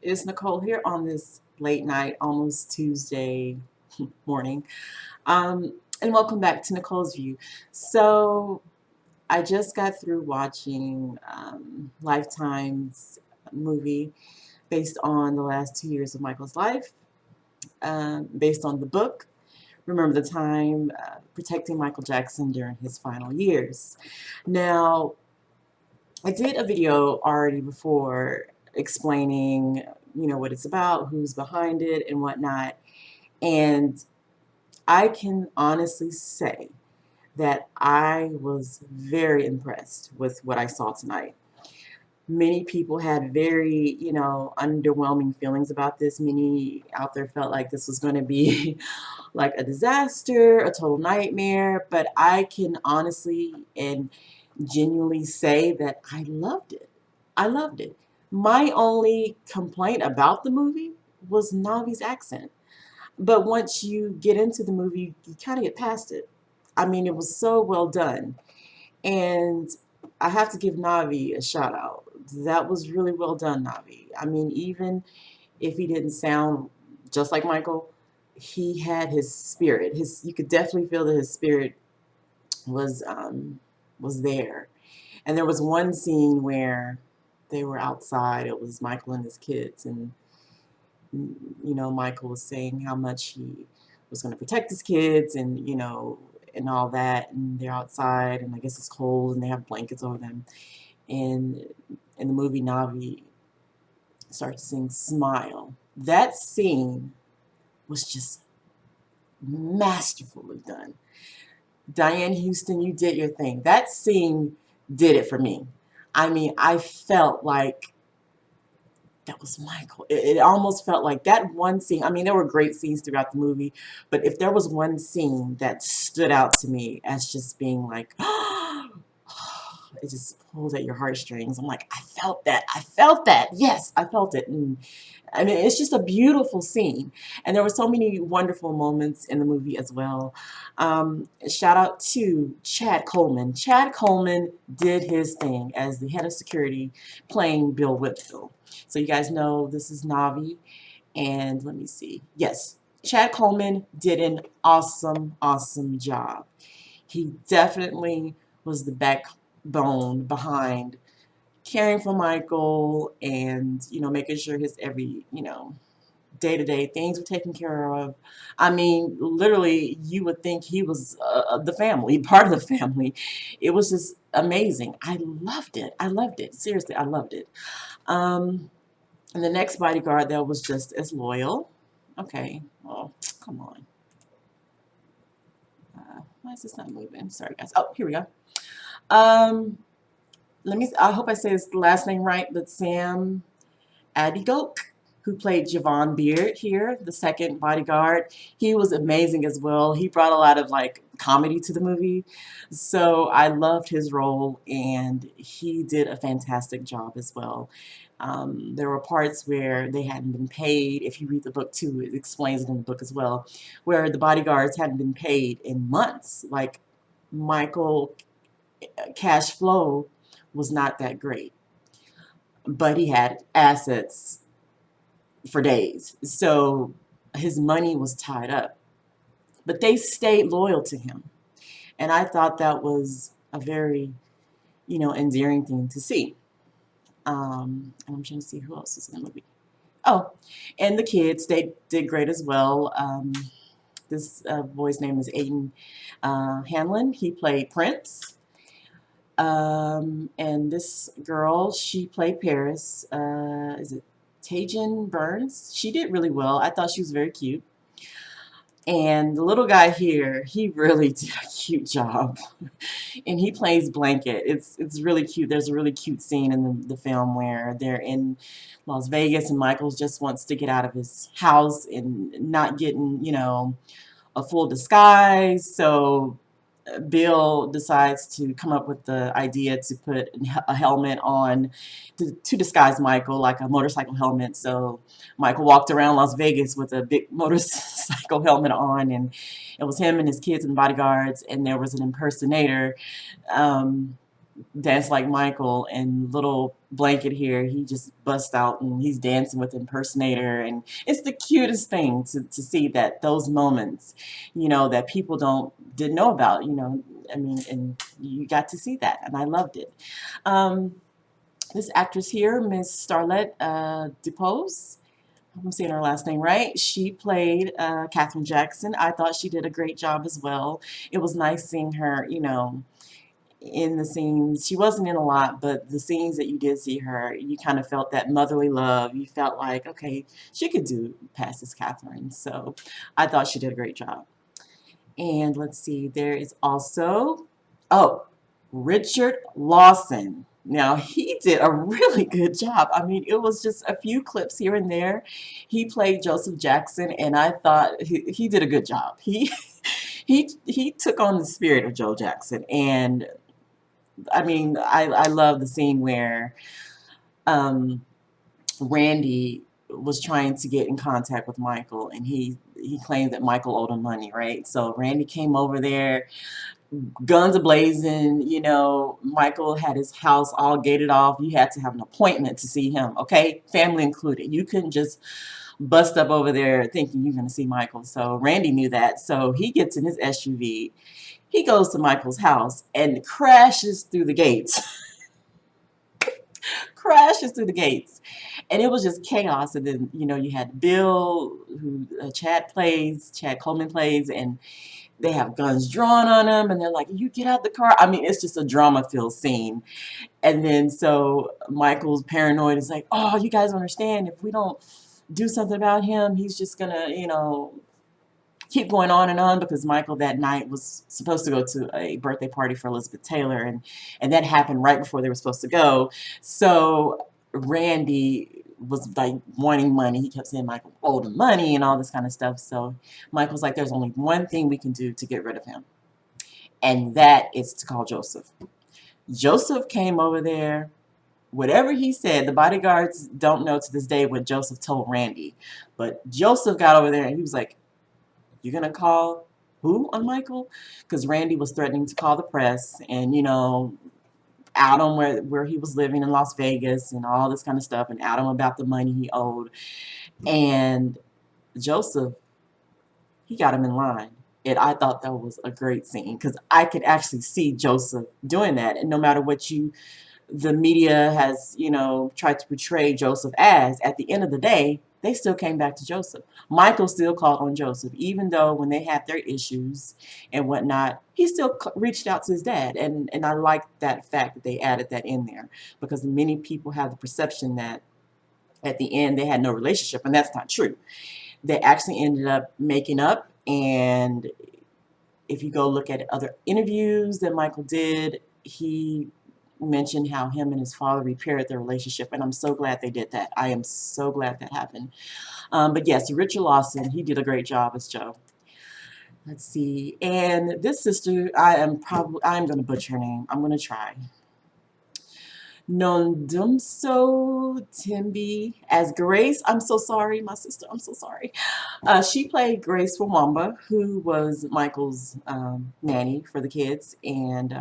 It's Nicole here on this late night, almost Tuesday morning. And welcome back to Nicole's View. So, I just got through watching Lifetime's movie based on the last 2 years of Michael's life, based on the book. Remember the time protecting Michael Jackson during his final years. Now, I did a video already before explaining, what it's about, who's behind it, and whatnot. And I can honestly say that I was very impressed with what I saw tonight. Many people had very, underwhelming feelings about this. Many out there felt like this was going to be like a disaster, a total nightmare. But I can honestly and genuinely say that I loved it. I loved it. My only complaint about the movie was Navi's accent. But once you get into the movie, you kind of get past it. I mean, it was so well done. And I have to give Navi a shout out. That was really well done, Navi. I mean, even if he didn't sound just like Michael, he had his spirit. You could definitely feel that his spirit was was there. And there was one scene where they were outside. It was Michael and his kids, and Michael was saying how much he was going to protect his kids, and and all that. And they're outside, and I guess it's cold, and they have blankets over them. And in the movie, Navi starts to sing "Smile." That scene was just masterfully done. Diane Houston, you did your thing. That scene did it for me. I mean, I felt like that was Michael. It almost felt like that one scene. I mean, there were great scenes throughout the movie, but if there was one scene that stood out to me as just being like, it just pulls at your heartstrings. I'm like, I felt that. I felt that. Yes, I felt it. And I mean, it's just a beautiful scene. And there were so many wonderful moments in the movie as well. Shout out to Chad Coleman. Chad Coleman did his thing as the head of security playing Bill Whitfield. So you guys know this is Navi. And let me see. Yes, Chad Coleman did an awesome, awesome job. He definitely was the backbone behind caring for Michael and, making sure his every, day-to-day things were taken care of. I mean, literally, you would think he was the family, part of the family. It was just amazing. I loved it. I loved it. Seriously, I loved it. Um, and the next bodyguard that was just as loyal. Okay. Oh, come on. Why is this not moving? Sorry, guys. Oh, here we go. Um, I hope I say his last name right, but Sam Adigok, who played Javon Beard here, the second bodyguard. He was amazing as well. He brought a lot of like comedy to the movie. So I loved his role, and he did a fantastic job as well. There were parts where they hadn't been paid. If you read the book too, it explains it in the book as well, where the bodyguards hadn't been paid in months. Like Michael cash flow was not that great, but he had assets for days. So his money was tied up. But they stayed loyal to him. And I thought that was a very, endearing thing to see. And I'm trying to see who else is in the movie. Oh, and the kids, they did great as well. This boy's name is Aiden Hanlon. He played Prince. And this girl, she played Paris. Is it Tajin Burns? She did really well. I thought she was very cute. And the little guy here, he really did a cute job. And he plays Blanket. It's really cute. There's a really cute scene in the film where they're in Las Vegas and Michael just wants to get out of his house and not getting, a full disguise. So Bill decides to come up with the idea to put a helmet on to disguise Michael, like a motorcycle helmet. So Michael walked around Las Vegas with a big motorcycle helmet on, and it was him and his kids and bodyguards, and there was an impersonator Dance Like Michael and Little Blanket here, he just busts out and he's dancing with Impersonator, and it's the cutest thing to see that those moments, that people didn't know about, I mean, and you got to see that, and I loved it. Um, this actress here, Miss Starlette DePose, I'm saying her last name right. She played Katherine Jackson. I thought she did a great job as well. It was nice seeing her, in the scenes. She wasn't in a lot, but the scenes that you did see her, you kind of felt that motherly love. You felt like, okay, she could do past as Catherine. So I thought she did a great job. And let's see, there is also, oh, Richard Lawson. Now, he did a really good job. I mean, it was just a few clips here and there. He played Joseph Jackson, and I thought he did a good job. He took on the spirit of Joe Jackson, and I mean, I love the scene where um, Randy was trying to get in contact with Michael, and he claimed that Michael owed him money, right? So Randy came over there, guns a-blazing, Michael had his house all gated off. You had to have an appointment to see him, okay? Family included. You couldn't just bust up over there thinking you're going to see Michael. So Randy knew that. So he gets in his SUV. He goes to Michael's house and crashes through the gates. Crashes through the gates. And it was just chaos. And then, you had Bill, who Chad Coleman plays, and they have guns drawn on him, and they're like, you get out the car. I mean, it's just a drama-filled scene. And then so Michael's paranoid is like, oh, you guys understand, if we don't do something about him, he's just gonna, keep going on and on, because Michael that night was supposed to go to a birthday party for Elizabeth Taylor, and that happened right before they were supposed to go. So Randy was like wanting money. He kept saying Michael owed him money and all this kind of stuff. So Michael's like, there's only one thing we can do to get rid of him, and that is to call Joseph. Joseph came over there. Whatever he said, the bodyguards don't know to this day what Joseph told Randy, but Joseph got over there and he was like, you're going to call who on Michael? Because Randy was threatening to call the press and, out on where he was living in Las Vegas and all this kind of stuff, and out him about the money he owed. And Joseph, he got him in line. And I thought that was a great scene, because I could actually see Joseph doing that. And no matter what the media has, tried to portray Joseph as, at the end of the day, they still came back to Joseph. Michael still called on Joseph, even though when they had their issues and whatnot, he still reached out to his dad. And I like that fact that they added that in there, because many people have the perception that at the end they had no relationship, and that's not true. They actually ended up making up, and if you go look at other interviews that Michael did, he mentioned how him and his father repaired their relationship, and I'm so glad they did that. I am so glad that happened. But yes, Richard Lawson, he did a great job as Joe. Let's see, and this sister, I'm going to butcher her name. I'm going to try. Nondumso Timbi as Grace. I'm so sorry, my sister. I'm so sorry. She played Grace Wawamba, who was Michael's nanny for the kids, and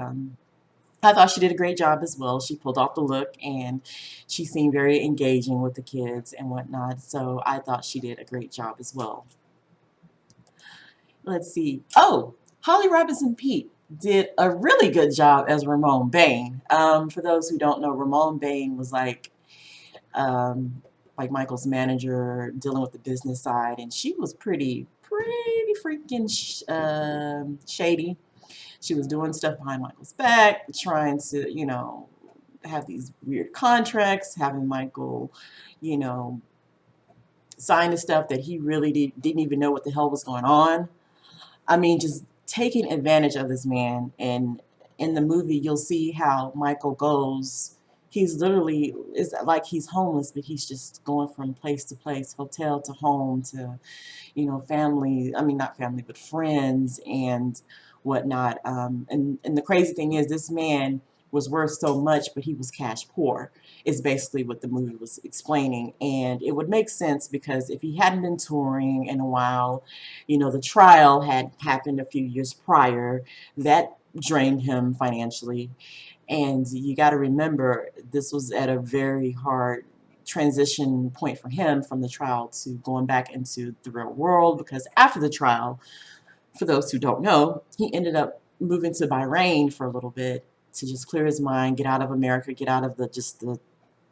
I thought she did a great job as well. She pulled off the look, and she seemed very engaging with the kids and whatnot. So I thought she did a great job as well. Let's see. Oh, Holly Robinson-Peete did a really good job as Ramon Bain. For those who don't know, Ramon Bain was like Michael's manager, dealing with the business side, and she was pretty freaking shady. She was doing stuff behind Michael's back, trying to, have these weird contracts, having Michael, sign the stuff that he really didn't even know what the hell was going on. I mean, just taking advantage of this man. And in the movie, you'll see how Michael goes. He's literally, it's like he's homeless, but he's just going from place to place, hotel to home to, family. I mean, not family, but friends and whatnot. And the crazy thing is, this man was worth so much, but he was cash poor, is basically what the movie was explaining. And it would make sense, because if he hadn't been touring in a while, the trial had happened a few years prior, that drained him financially. And you got to remember, this was at a very hard transition point for him from the trial to going back into the real world, because after the trial, for those who don't know, he ended up moving to Bahrain for a little bit to just clear his mind, get out of America, get out of the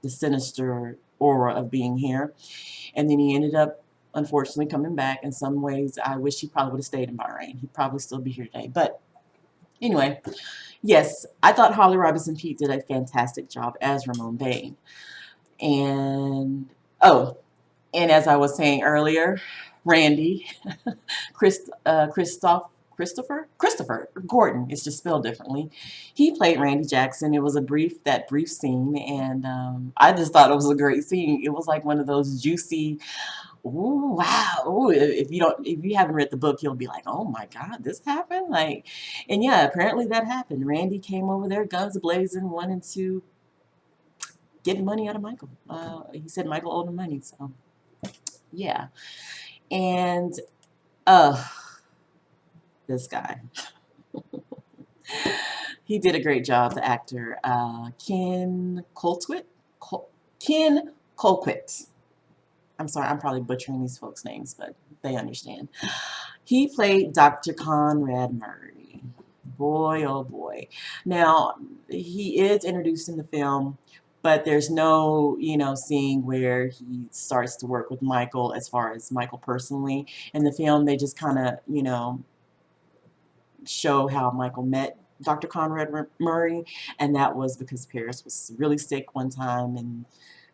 sinister aura of being here. And then he ended up, unfortunately, coming back. In some ways, I wish he probably would have stayed in Bahrain. He'd probably still be here today. But anyway, yes, I thought Holly Robinson-Peete did a fantastic job as Ramon Bain. And, oh, and as I was saying earlier, Randy, Christopher Gordon, it's just spelled differently. He played Randy Jackson. It was that brief scene, and I just thought it was a great scene. It was like one of those juicy, ooh, wow. Ooh, if you haven't read the book, you'll be like, oh my God, this happened. Like, and yeah, apparently that happened. Randy came over there, guns blazing, wanting to get money out of Michael. He said Michael owed him money, so yeah. And uh, this guy. He did a great job, the actor. Ken Colquitt. I'm sorry, I'm probably butchering these folks' names, but they understand. He played Dr. Conrad Murray. Boy, oh boy. Now, he is introduced in the film, but there's no, scene where he starts to work with Michael as far as Michael personally. In the film, they just kind of, show how Michael met Dr. Conrad Murray, and that was because Paris was really sick one time, and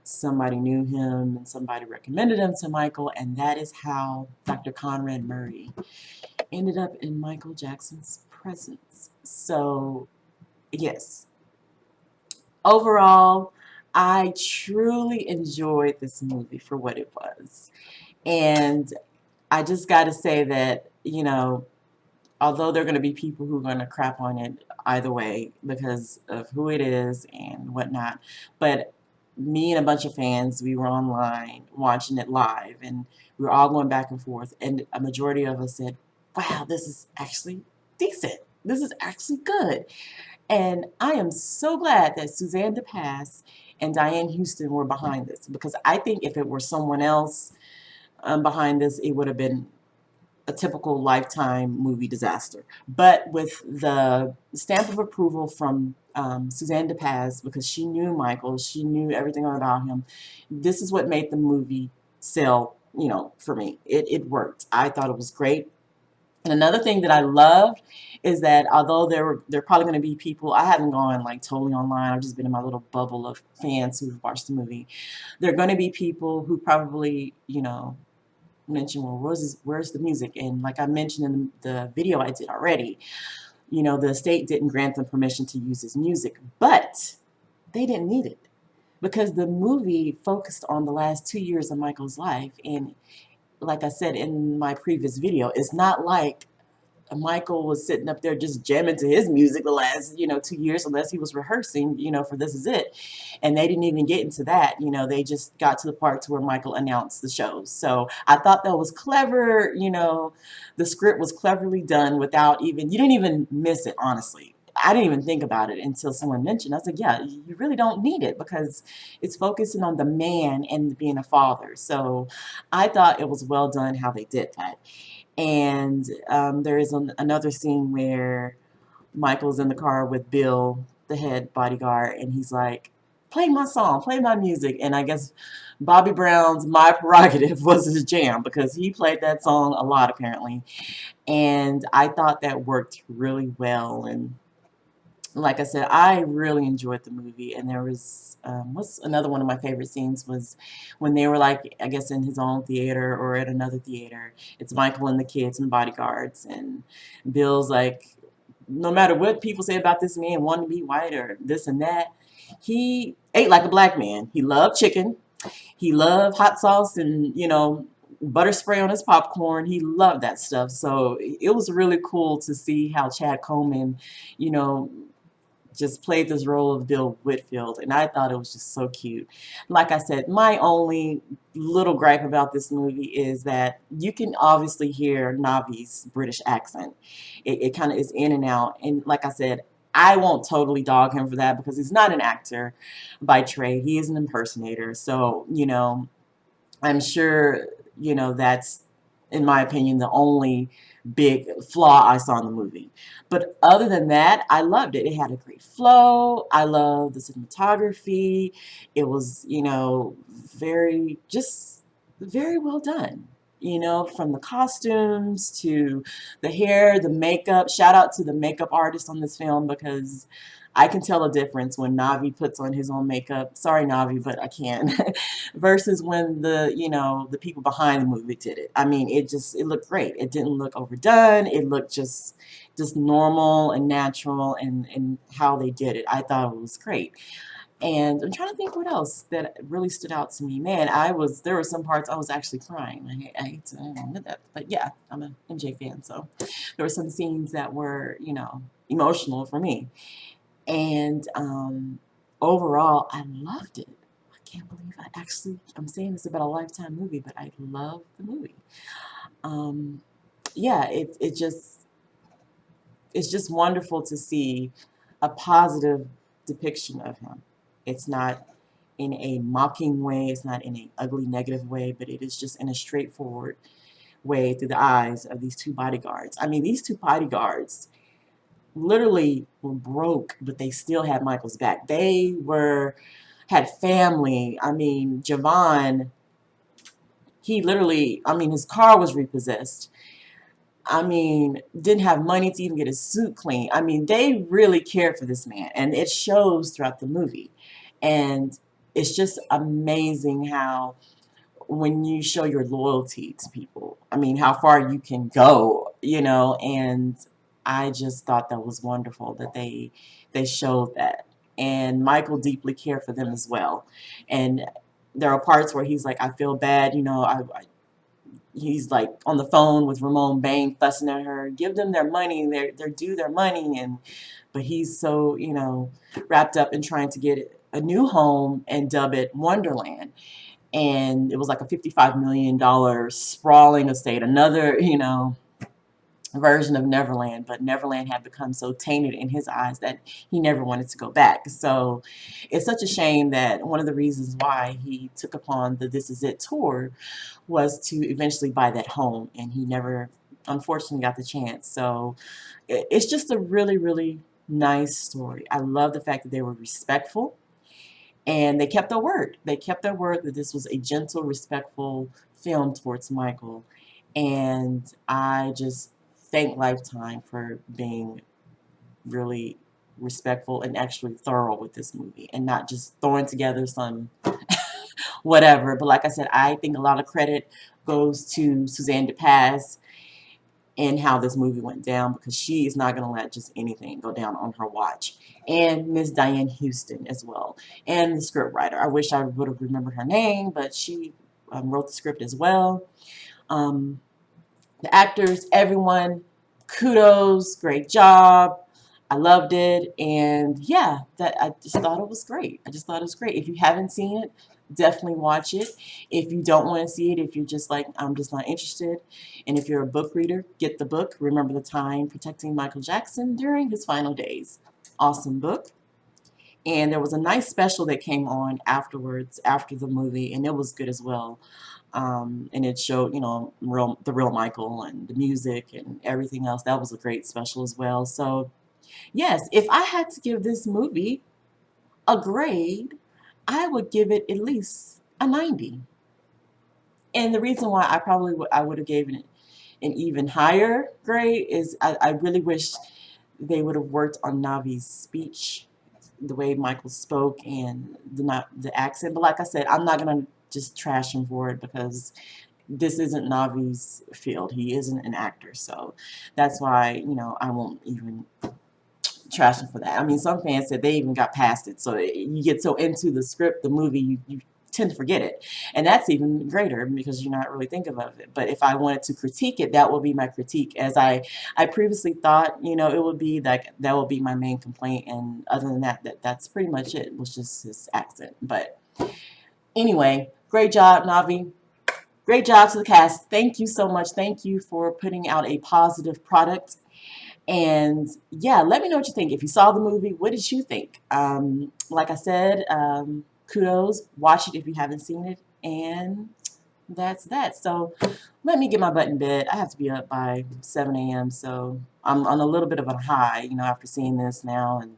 somebody knew him, and somebody recommended him to Michael, and that is how Dr. Conrad Murray ended up in Michael Jackson's presence. So, yes, overall, I truly enjoyed this movie for what it was. And I just got to say that, although there are going to be people who are going to crap on it either way because of who it is and whatnot, but me and a bunch of fans, we were online watching it live, and we were all going back and forth, and a majority of us said, wow, this is actually decent. This is actually good. And I am so glad that Suzanne DePass and Diane Houston were behind this, because I think if it were someone else behind this, it would have been a typical Lifetime movie disaster. But with the stamp of approval from Suzanne DePaz, because she knew Michael, she knew everything about him, this is what made the movie sell, for me. It worked. I thought it was great. And another thing that I loved is that although there are probably going to be people, I haven't gone like totally online, I've just been in my little bubble of fans who've watched the movie. There are going to be people who probably, mention, well, where's the music? And like I mentioned in the video I did already, the estate didn't grant them permission to use his music, but they didn't need it, because the movie focused on the last 2 years of Michael's life. And like I said in my previous video, it's not like Michael was sitting up there just jamming to his music the last, 2 years, unless he was rehearsing, for This Is It. And they didn't even get into that. They just got to the part to where Michael announced the shows. So I thought that was clever. The script was cleverly done without even, you didn't even miss it, honestly. I didn't even think about it until someone mentioned. I was like, yeah, you really don't need it, because it's focusing on the man and being a father. So I thought it was well done how they did that. And there is another scene where Michael's in the car with Bill, the head bodyguard, and he's like, play my song, play my music. And I guess Bobby Brown's My Prerogative was his jam, because he played that song a lot apparently. And I thought that worked really well. And like I said, I really enjoyed the movie. And there was, what's another one of my favorite scenes was when they were like, I guess in his own theater or at another theater. It's Michael and the kids and bodyguards. And Bill's like, no matter what people say about this man wanting to be white or this and that, he ate like a black man. He loved chicken. He loved hot sauce and, butter spray on his popcorn. He loved that stuff. So it was really cool to see how Chad Coleman, you know, just played this role of Bill Whitfield, and I thought it was just so cute. Like I said, my only little gripe about this movie is that you can obviously hear Navi's British accent. It kind of is in and out, and like I said, I won't totally dog him for that because he's not an actor by trade. He is an impersonator. So, I'm sure, that's, in my opinion, the only big flaw I saw in the movie. But other than that, I loved it. It had a great flow. I love the cinematography. It was, just very well done. From the costumes to the hair, the makeup. Shout out to the makeup artist on this film because I can tell a difference when Navi puts on his own makeup. Sorry, Navi, but I can't. Versus when the people behind the movie did it. I mean, it looked great. It didn't look overdone. It looked just normal and natural and how they did it. I thought it was great. And I'm trying to think what else that really stood out to me. Man, there were some parts I was actually crying. I hate to admit that, but yeah, I'm a MJ fan, so there were some scenes that were, emotional for me. And overall, I loved it. I can't believe I'm saying this about a Lifetime movie, but I love the movie. Um, yeah, it's just wonderful to see a positive depiction of him. It's not in a mocking way, it's not in an ugly, negative way, but it is just in a straightforward way through the eyes of these two bodyguards. I mean, these two bodyguards literally were broke, but they still had Michael's back. Had family. I mean, Javon, his car was repossessed. I mean, didn't have money to even get his suit clean. I mean, they really cared for this man, and it shows throughout the movie. And it's just amazing how when you show your loyalty to people, I mean, how far you can go, and I just thought that was wonderful that they showed that. And Michael deeply cared for them as well. And there are parts where he's like, I feel bad, he's like on the phone with Ramon Bain fussing at her, give them their money, they're due their money, but he's so, wrapped up in trying to get a new home and dub it Wonderland. And it was like a $55 million sprawling estate, another, version of Neverland, but Neverland had become so tainted in his eyes that he never wanted to go back. So it's such a shame that one of the reasons why he took upon the This Is It tour was to eventually buy that home, and he never, unfortunately, got the chance. So it's just a really, really nice story. I love the fact that they were respectful and they kept their word. They kept their word that this was a gentle, respectful film towards Michael. And I just thank Lifetime for being really respectful and actually thorough with this movie and not just throwing together some whatever. But like I said, I think a lot of credit goes to Suzanne DePaz and how this movie went down because she is not going to let just anything go down on her watch. And Miss Diane Houston as well. And the script writer. I wish I would have remembered her name, but she wrote the script as well. The actors, everyone, kudos, great job. I loved it, and yeah, that I just thought it was great. I just thought it was great. If you haven't seen it, definitely watch it. If you don't want to see it, if you're just like, I'm just not interested, and if you're a book reader, get the book. Remember the Time Protecting Michael Jackson During His Final Days. Awesome book. And there was a nice special that came on afterwards, after the movie, and it was good as well. And it showed, the real Michael and the music and everything else. That was a great special as well. So, yes, if I had to give this movie a grade, I would give it at least a 90. And the reason why I would have given it an even higher grade is I really wish they would have worked on Navi's speech, the way Michael spoke, and the accent. But like I said, I'm not gonna just trash him for it because this isn't Navi's field. He isn't an actor, so that's why I won't even trash him for that. I mean, some fans said they even got past it, so you get so into the script, the movie, you tend to forget it, and that's even greater because you're not really thinking of it. But if I wanted to critique it, that would be my critique. As I previously thought, it would be that would be my main complaint, and other than that's pretty much it. It was just his accent. But anyway, great job, Navi. Great job to the cast. Thank you so much. Thank you for putting out a positive product. And yeah, let me know what you think. If you saw the movie, what did you think? Like I said, kudos. Watch it if you haven't seen it. And that's that. So let me get my butt in bed. I have to be up by 7 a.m. So I'm on a little bit of a high, after seeing this now, and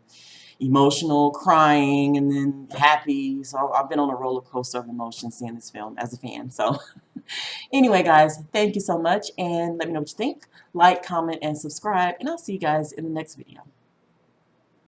emotional, crying, and then happy. So I've been on a roller coaster of emotions seeing this film as a fan. So anyway, guys, thank you so much, and let me know what you think. Like, comment, and subscribe, and I'll see you guys in the next video.